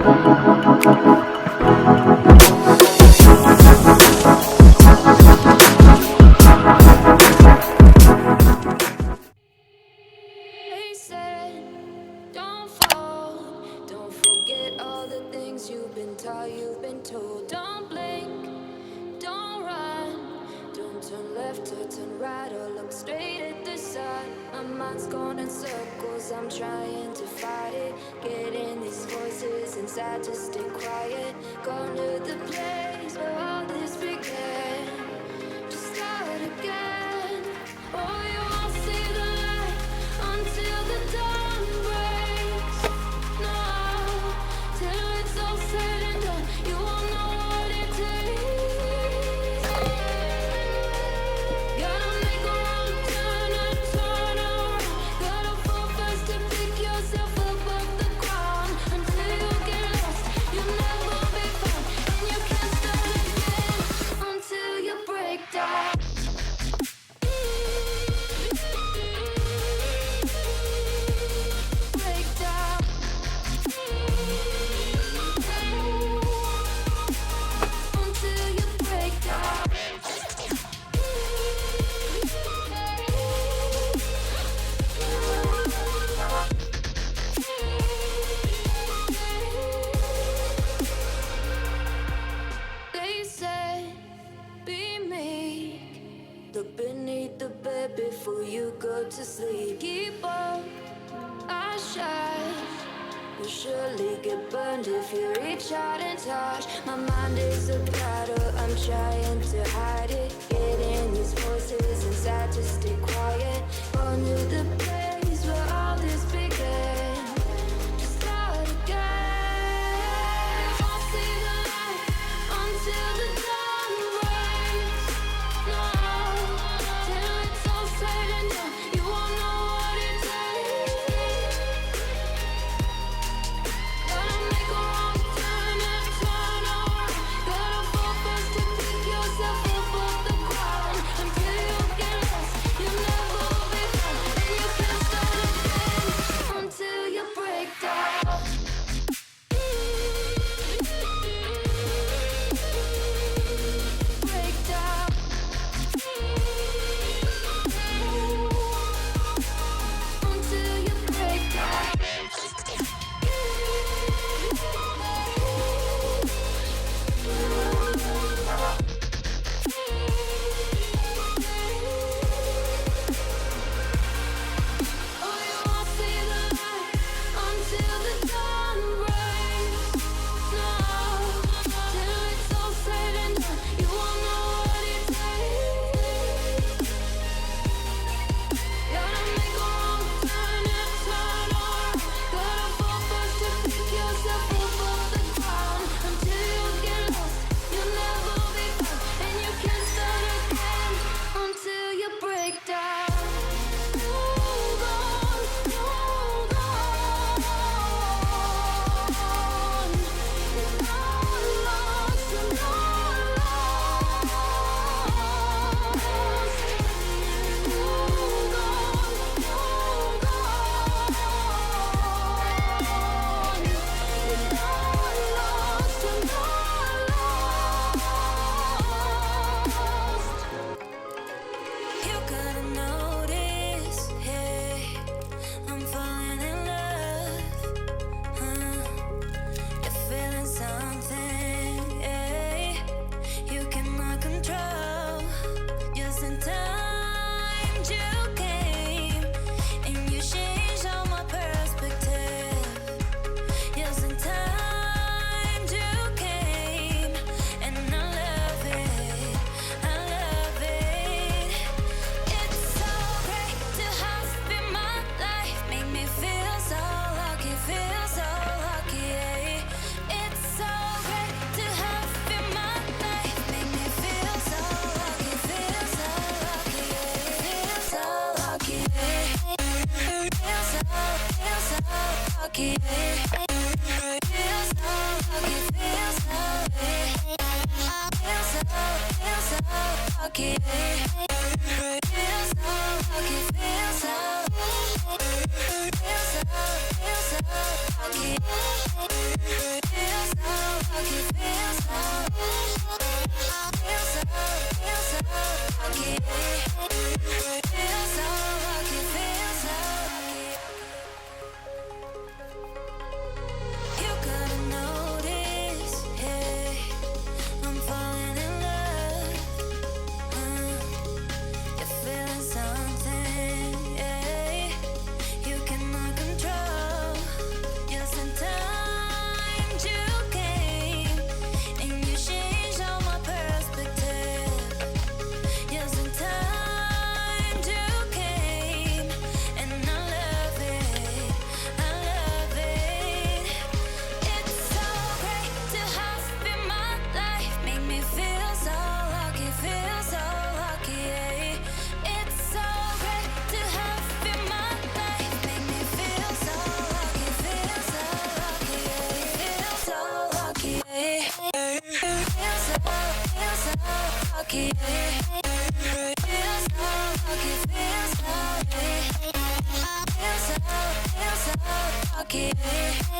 They said, don't fall, don't forget all the things you've been taught, you've been told. Don't blink, don't run, don't turn left or turn right or look straight at the sun. My mind's going in circles, I'm trying to fight it. Getting these voices inside to stay quiet. Going to the place where all this began. Just start again. Oh, you won't see the light until the dawn breaks. No, till it's all said and done, you won't know what it takes. Gotta make a wrong turn and turn around. Gotta fall fast to pick yourself up off the ground. Until you get lost, you'll never be found. And you can't start again until you break down. Break down. Until you break down. They said, be meek. Look beneath the bed before you go to sleep. Keep on, I shine. You'll surely get burned if you reach out and touch. My mind is a battle, I'm trying to hide it. Getting these voices inside to stay quiet. Going to the place where all this began. Just start again. Won't see the light until the dawn breaks. No, till it's all said and done, you won't know what it takes. Gotta make a wrong turn and turn around. Gotta fall fast to pick yourself up off the ground. Until you get lost, you'll never be found. And you can't start again until you break down. Break down. Until you break down. Oh, you won't see the light until the dawn breaks. No, till it's all said and done, you won't know what it takes. Gotta make a wrong turn and turn around. Gotta fall fast to pick yourself up off the ground. Until you get lost, you'll never be found. And you can't start again until you break down. Hold on, hold on. You're not lost, you're not lost. Hold on, hold on. You're not lost, you're not lost. You're gonna notice, hey, I'm falling in love. You're feeling something, hey, you cannot control. Just in time you came, and you changed all my perspective. Just in time you came, and I love it, I love it. It's so great to have in my life, make me feel so lucky, yeah. It's so great to have in my life, make me feel so lucky, yeah. Feel so lucky, yeah. Feel so lucky, yeah. Feel so lucky, feel so, yeah. Feel so lucky, yeah. Feel so lucky, feel so, feel so lucky. lucky. Feel so lucky, feel so lucky. Feel so lucky.